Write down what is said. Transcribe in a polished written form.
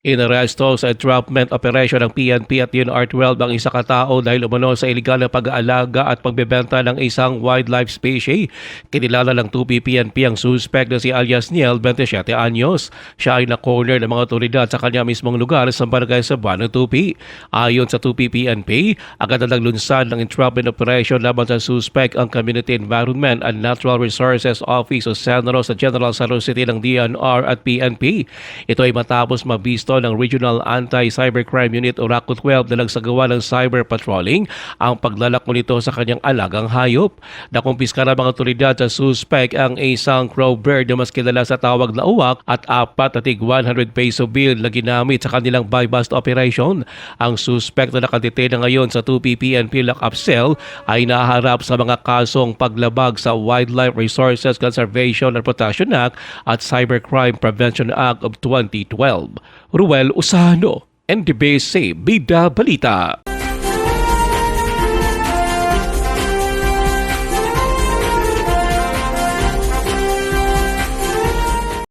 Inaresto sa entrapment operation ng PNP at DNR-12 ang isa katao dahil umano sa iligal na pag-aalaga at pagbebenta ng isang wildlife species. Kinilala ng 2 PNP ang suspect na si alias Niel, 27 anyos. Siya ay na-corner ng mga otoridad sa kanya mismong lugar sa barangay Sabana, Tupi. Ayon sa 2 PNP, agad na naglunsad ng entrapment operation laban sa suspect ang Community Environment and Natural Resources Office o CENRO sa General Santos City ng DNR at PNP. Ito ay matapos mabisto ng Regional Anti-Cybercrime Unit o RACO 12 na nagsagawa ng cyber patrolling ang paglalako nito sa kanyang alagang hayop. Nakumpiska ng mga otoridad sa suspect ang isang crow bird na mas kilala sa tawag na uwak at 4 at 100 peso bill na ginamit sa kanilang buy-bust operation. Ang suspect na nakadetain na ngayon sa 2 PNP lock-up cell ay naharap sa mga kasong paglabag sa Wildlife Resources Conservation and Protection Act at Cybercrime Prevention Act of 2012. Ruel Usano, NDBC Bida Balita.